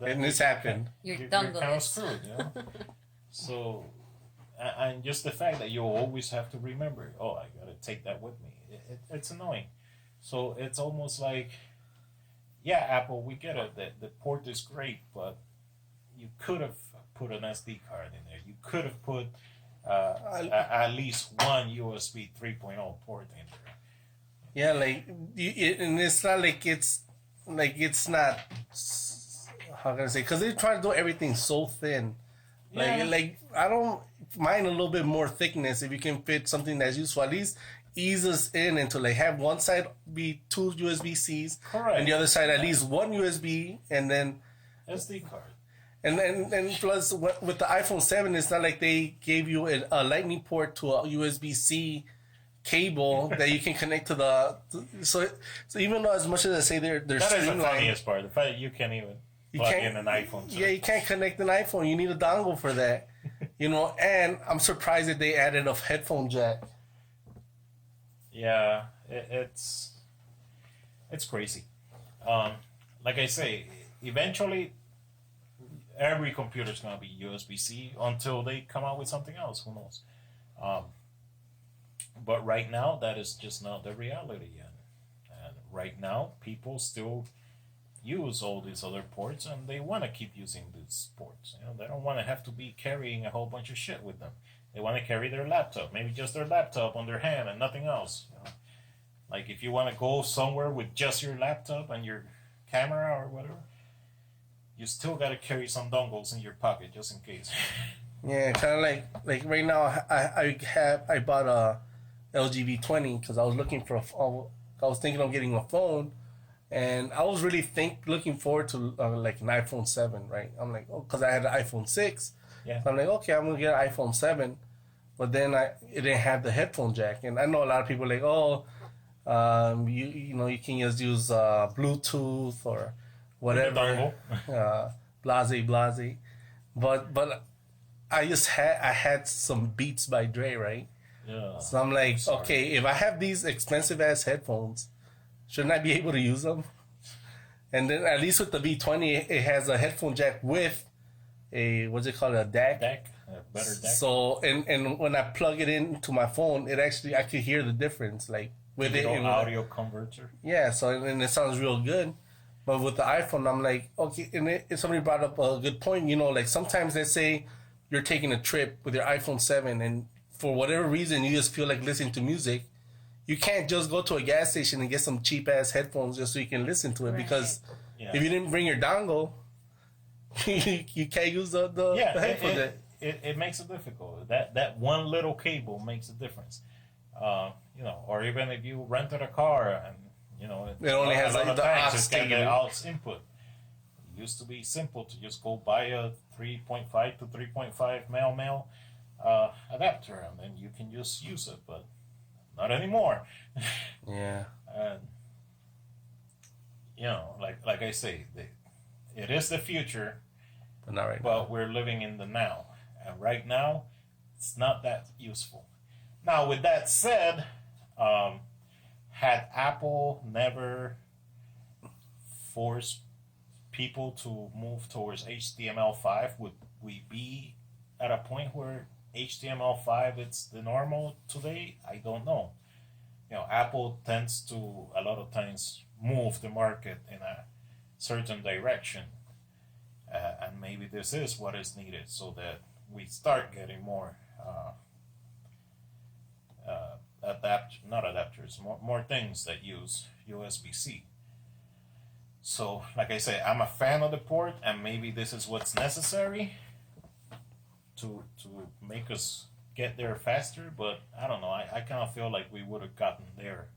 And this happened. Your You're dongle kind of is. screwed, So, and just the fact that you always have to remember, oh, I gotta take that with me. It's annoying. So it's almost like, yeah, Apple, we get it. The port is great, but you could have put an SD card in there. You could have put at least one USB 3.0 port in there. Yeah, like and it's not like it's not. How can I say? Because they try to do everything so thin. Like I don't mind a little bit more thickness if you can fit something that's useful. At least ease us in into like have one side be 2 USB Cs, correct, and the other side at least one USB, and then SD card. And plus with the iPhone 7, it's not like they gave you a Lightning port to a USB C cable that you can connect to the. So even though as much as I say they're that is the funniest part. The fact that you can't even plug in an iPhone. Yeah, you can't connect an iPhone. You need a dongle for that. And I'm surprised that they added a headphone jack. Yeah, it's crazy. Like I say, eventually every computer's gonna be USB-C until they come out with something else. Who knows? But right now, that is just not the reality yet. And right now, people still use all these other ports, and they want to keep using these ports. They don't want to have to be carrying a whole bunch of shit with them. They want to carry their laptop, maybe just their laptop on their hand and nothing else. Like if you want to go somewhere with just your laptop and your camera or whatever, you still got to carry some dongles in your pocket just in case. Yeah, kind of like right now, I bought a LG V20 because I was looking for I was thinking of getting a phone, and I was really looking forward to like an iPhone 7, right? I'm like, because I had an iPhone 6. Yeah. So I'm like, okay, I'm gonna get an iPhone 7, but then it didn't have the headphone jack, and I know a lot of people are like, you can just use Bluetooth or whatever, blase, but I had some Beats by Dre, right? Yeah. So I'm like, okay, if I have these expensive ass headphones, shouldn't I be able to use them? And then at least with the V20, it has a headphone jack with a what's it called, a DAC? A better DAC. So and when I plug it into my phone, I could hear the difference, like with it. Audio converter. Yeah, so and it sounds real good. But with the iPhone, I'm like, okay, and somebody brought up a good point. Like sometimes they say you're taking a trip with your iPhone 7, and for whatever reason you just feel like listening to music. You can't just go to a gas station and get some cheap ass headphones just so you can listen to it, because if you didn't bring your dongle, you can't use the headphone. It makes it difficult. That one little cable makes a difference. Or even if you rented a car and it only has the aux input. It used to be simple to just go buy a 3.5 to 3.5 male adapter, and then you can just use it, but not anymore. Yeah. And like I say, it is the future, but not right now. But we're living in the now, and right now, it's not that useful. Now, with that said, had Apple never forced people to move towards HTML5, would we be at a point where HTML5 it's the normal today? I don't know. Apple tends to a lot of times move the market in a certain direction, and maybe this is what is needed so that we start getting more more things that use USB-C. So, like I say, I'm a fan of the port, and maybe this is what's necessary to make us get there faster. But I don't know. I kind of feel like we would have gotten there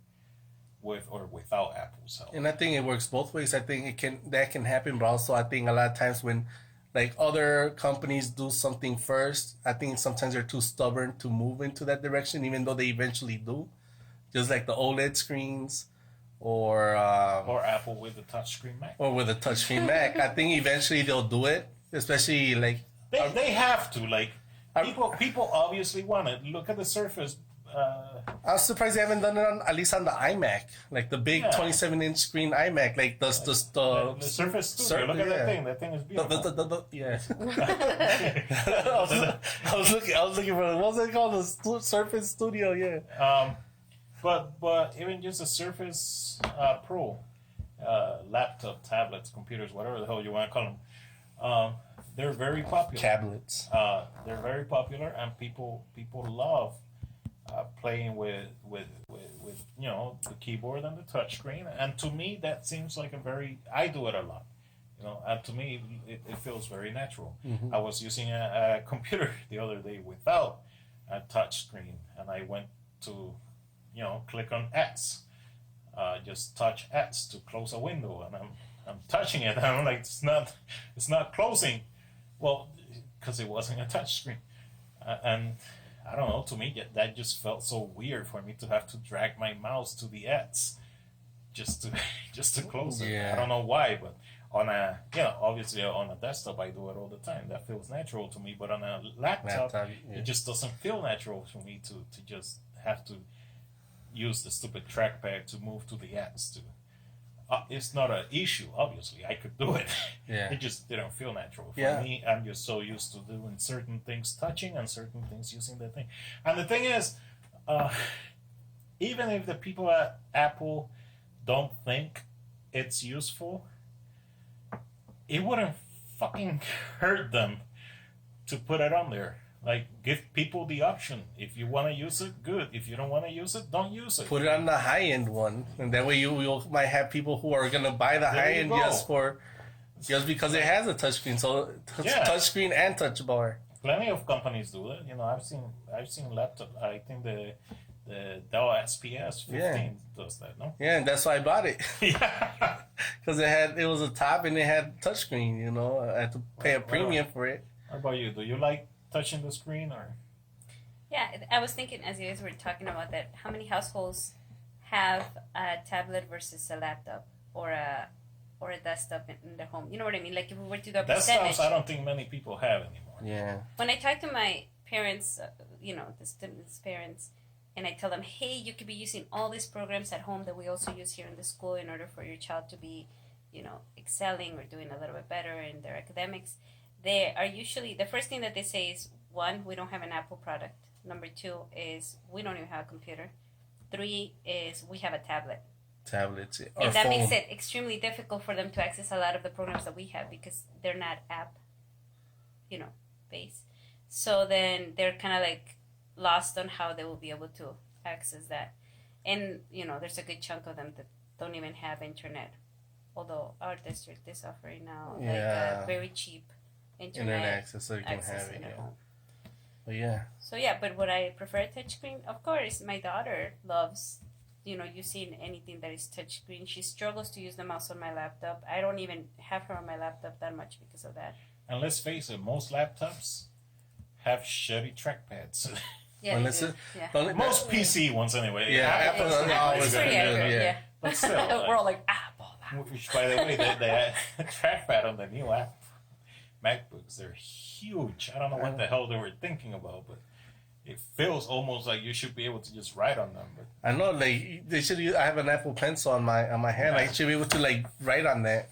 with or without Apple's help. And I think it works both ways. I think that can happen, but also I think a lot of times when like other companies do something first, I think sometimes they're too stubborn to move into that direction, even though they eventually do. Just like the OLED screens, or Apple with the touchscreen Mac. Or with a touchscreen Mac. I think eventually they'll do it, especially like they have to. Like people obviously want it. Look at the Surface I was surprised they haven't done it on, at least on the iMac, like the big 27-inch screen iMac, like the Surface Studio. Look at that thing. That thing is beautiful. Yeah. I was looking for what's it called? The Surface Studio. Yeah. But even just a Surface Pro, laptop, tablets, computers, whatever the hell you want to call them, they're very popular. Tablets. They're very popular, and people love playing with the keyboard and the touchscreen. And to me, that seems like I do it a lot. And to me, it feels very natural. Mm-hmm. I was using a computer the other day without a touch screen, and I went to, click on X, just touch X to close a window, and I'm touching it, and I'm like, it's not closing, well, because it wasn't a touch screen, and I don't know. To me, that just felt so weird for me to have to drag my mouse to the X just to close it. Yeah. I don't know why, but on obviously on a desktop I do it all the time. That feels natural to me, but on a laptop yeah. It just doesn't feel natural for me to just have to use the stupid trackpad to move to the X. It's not an issue, obviously. I could do it. Yeah. It just didn't feel natural. For Yeah. me, I'm just so used to doing certain things touching and certain things using the thing. And the thing is, even if the people at Apple don't think it's useful, it wouldn't fucking hurt them to put it on there. Like, give people the option. If you want to use it, good. If you don't want to use it, don't use it. Put it on the high-end one, and that way you might have people who are gonna buy the high-end just because it has a touchscreen. So touchscreen and touch bar. Plenty of companies do that. I've seen laptop. I think the Dell XPS 15 does that. No. Yeah, and that's why I bought it. Yeah. Because it was a top and it had touchscreen. I had to pay a premium for it. How about you? Do you like touching the screen or? Yeah, I was thinking as you guys were talking about that, how many households have a tablet versus a laptop or a desktop in their home? You know what I mean? Like if we were to do a percentage. Desktops, I don't think many people have anymore. Yeah. When I talk to my parents, the students' parents, and I tell them, hey, you could be using all these programs at home that we also use here in the school in order for your child to be, excelling or doing a little bit better in their academics. They are usually, the first thing that they say is, 1, we don't have an Apple product. Number 2 is, we don't even have a computer. 3 is, we have a tablet. Tablets. And that makes it extremely difficult for them to access a lot of the programs that we have because they're not app, based. So then they're kind of like lost on how they will be able to access that. And, there's a good chunk of them that don't even have internet. Although our district is offering now like a very cheap internet access so you can have it. Home. But yeah. So yeah, but would I prefer touchscreen? Of course, my daughter loves, using anything that is touchscreen. She struggles to use the mouse on my laptop. I don't even have her on my laptop that much because of that. And let's face it, most laptops have shitty trackpads. Yeah, Most PC ones anyway. Yeah, Apple's always good. Yeah. But still, we're all like Apple. Which, by the way, the trackpad on the new MacBooks, they're huge. I don't know what the hell they were thinking about, but it feels almost like you should be able to just write on them. But I know, like they should. I have an Apple Pencil on my hand. I should be able to write on that.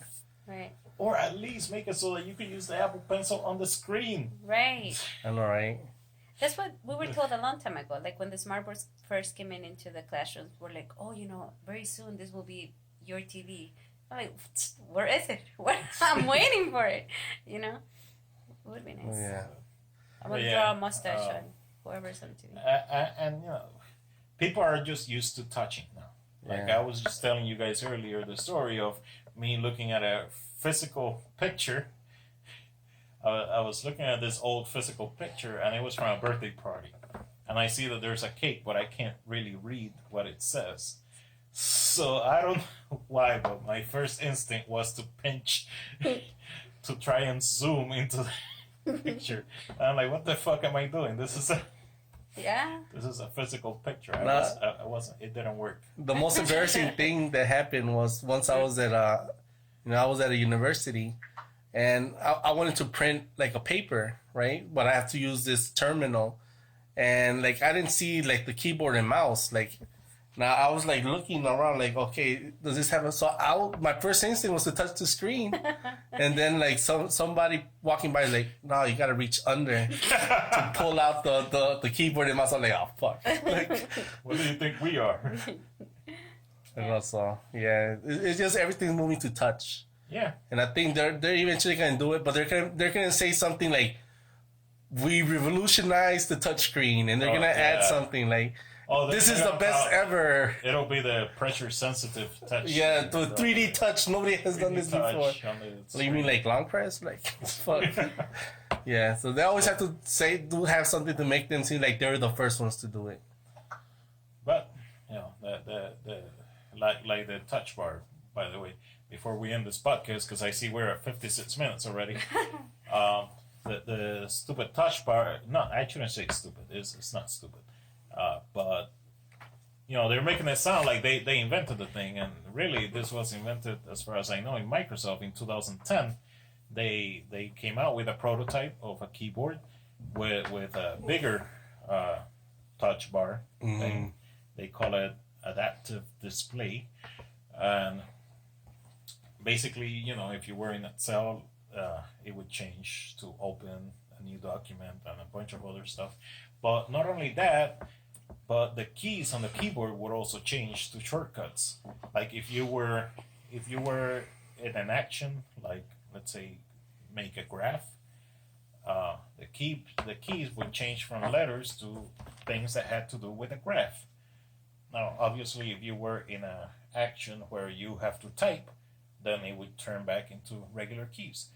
Right. Or at least make it so that you can use the Apple Pencil on the screen. Right. I know, right? That's what we were told a long time ago. Like when the smartboards first came into the classrooms, we're like, oh, very soon this will be your TV. I'm like, where is it? I'm waiting for it. It would be nice. Oh, yeah. I'm going to draw a mustache on whoever's on TV. And people are just used to touching now. Like I was just telling you guys earlier the story of me looking at a physical picture. I was looking at this old physical picture, and it was from a birthday party. And I see that there's a cake, but I can't really read what it says. So I don't know why, but my first instinct was to pinch to try and zoom into the picture. And I'm like, what the fuck am I doing? This is a physical picture. I wasn't. It didn't work. The most embarrassing thing that happened was once I was at a university, and I wanted to print like a paper, right? But I have to use this terminal, and like I didn't see like the keyboard and mouse. Like now I was like looking around, like okay, does this have a? So my first instinct was to touch the screen, and then like somebody walking by like, no, you gotta reach under to pull out the keyboard and mouse. I'm like, oh fuck. Like, What do you think we are? and also, yeah, it's just everything's moving to touch. Yeah. And I think they're eventually gonna do it, but they're gonna say something like, "We revolutionized the touchscreen," and they're gonna add something like, "This is the best ever." It'll be the pressure sensitive touch. Yeah, the 3D touch. Nobody has done this before. What do you mean, like long press? Like fuck. Yeah, so they always have to have something to make them seem like they're the first ones to do it. But you know the like the touch bar. By the way, before we end this podcast, because I see we're at 56 minutes already. The stupid touch bar. No, I shouldn't say stupid. It's not stupid. But you know they're making it sound like they invented the thing, and really this was invented, as far as I know, in Microsoft in 2010. They came out with a prototype of a keyboard with a bigger touch bar. Mm-hmm. They call it adaptive display, and basically, you know, if you were in Excel, it would change to open a new document and a bunch of other stuff. But not only that, but the keys on the keyboard would also change to shortcuts. Like if you were in an action, like let's say make a graph, the keys would change from letters to things that had to do with a graph. Now, obviously, if you were in an action where you have to type, then it would turn back into regular keys.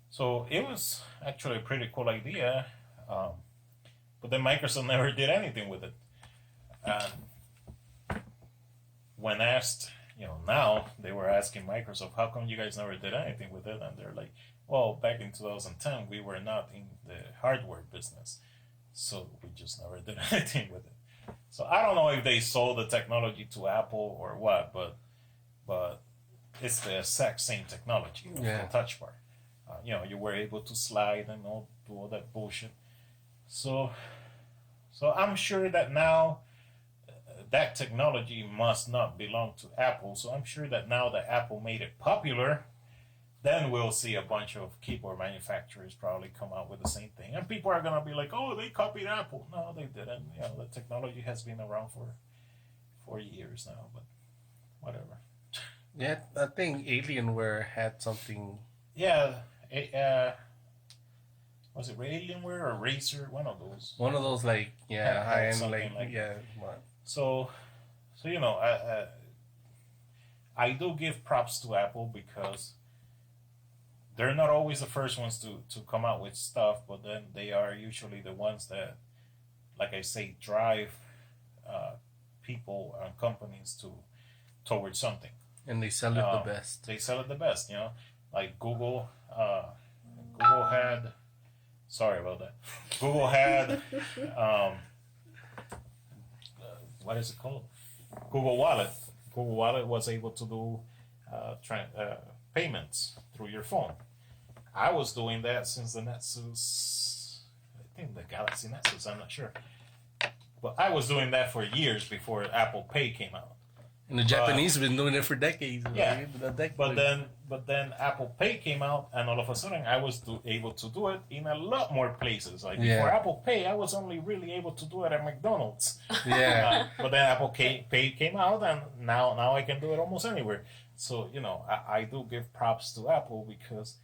So it was actually a pretty cool idea, but then Microsoft never did anything with it. And when asked, you know, now they were asking Microsoft, how come you guys never did anything with it? And they're like, well, back in 2010, we were not in the hardware business, so we just never did anything with it. So I don't know if they sold the technology to Apple or what, but it's the exact same technology of the touch bar. You know, you were able to slide and do all that bullshit. So I'm sure that now that technology must not belong to Apple. So I'm sure that now that Apple made it popular, then we'll see a bunch of keyboard manufacturers probably come out with the same thing. And people are going to be like, oh, they copied Apple. No, they didn't. You know, the technology has been around for years now, but whatever. Yeah, I think Alienware had something. Yeah, was it Alienware or Razer? One of those. One of those, like, yeah, high end, like yeah. What? So you know, I do give props to Apple because they're not always the first ones to come out with stuff, but then they are usually the ones that, like I say, drive people and companies towards something. And they sell it the best. They sell it the best, you know. Like Google had. Sorry about that. Google had. What is it called? Google Wallet. Google Wallet was able to do payments through your phone. I was doing that since the Nexus, I think the Galaxy Nexus, I'm not sure. But I was doing that for years before Apple Pay came out. And the Japanese have been doing it for decades. Yeah, right? but then Apple Pay came out, and all of a sudden I was able to do it in a lot more places. Like before Apple Pay, I was only really able to do it at McDonald's. Yeah. But then Apple Pay came out, and now I can do it almost anywhere. So you know, I do give props to Apple because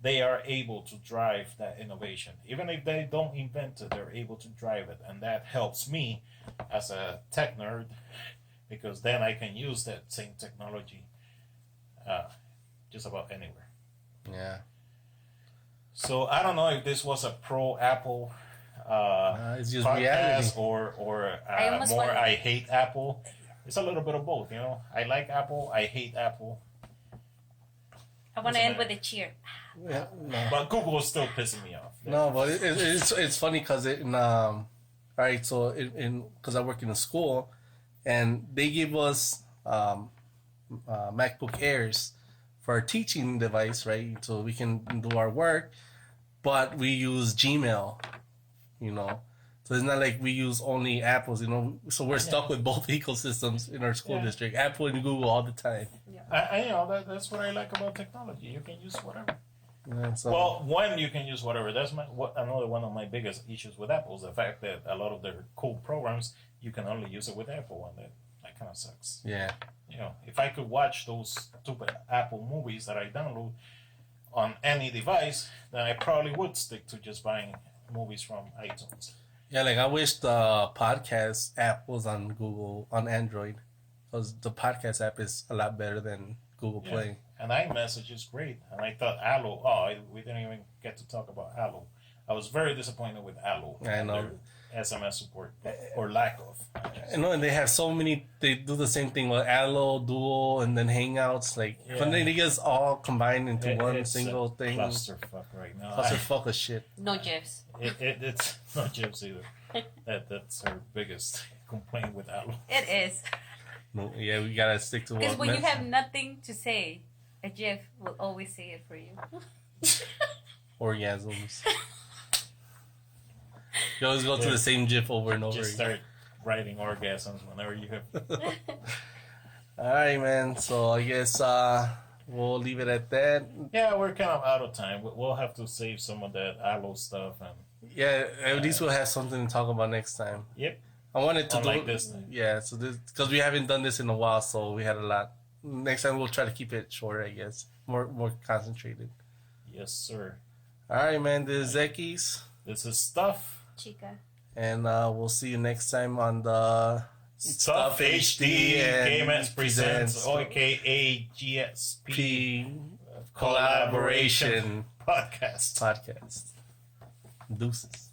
they are able to drive that innovation. Even if they don't invent it, they're able to drive it, and that helps me as a tech nerd. Because then I can use that same technology just about anywhere. Yeah. So I don't know if this was a pro Apple it's just podcast reality. or I hate Apple. It's a little bit of both, you know. I like Apple. I hate Apple. I want to end with a cheer. Yeah, no. But Google is still pissing me off. No, but it's funny because all right, so because I work in a school. And they give us MacBook Airs for our teaching device, right? So we can do our work, but we use Gmail, you know. So it's not like we use only Apples, So we're stuck with both ecosystems in our school district, Apple and Google all the time. Yeah. That's what I like about technology. You can use whatever. Yeah, so, Well, when you can use whatever. That's another one of my biggest issues with Apple is the fact that a lot of their cool programs you can only use it with Apple, and that kind of sucks. yeah. If I could watch those stupid Apple movies that I download on any device, then I probably would stick to just buying movies from iTunes. Yeah, like I wish the podcast app was on Android, because the podcast app is a lot better than Google Play. And iMessage is great. And I thought Allo, we didn't even get to talk about Allo. I was very disappointed with Allo. I know. Their SMS support, or lack of. And they have so many, they do the same thing with Allo, Duo, and then Hangouts. Like, when they get all combined into one single thing. Clusterfuck right now. Clusterfuck of shit. No GIFs. It's not GIFs either. That's our biggest complaint with Allo. It is. No, yeah, we gotta stick to Because when you have nothing to say, a GIF will always say it for you. Orgasms. You always go to the same GIF over and over Just start writing orgasms whenever you have. Alright, man. So I guess we'll leave it at that. Yeah, we're kind of out of time. We'll have to save some of that Allo stuff. And Yeah, at least we'll have something to talk about next time. Yep. I wanted to Unlike do this time. Yeah, so this, because we haven't done this in a while, so we had a lot. Next time we'll try to keep it shorter, I guess. More concentrated. Yes, sir. Alright, man. This is Zekis. This is Stuff. Chica. And we'll see you next time on the StuffHD GameXPresents, aka GXP collaboration podcast. Deuces.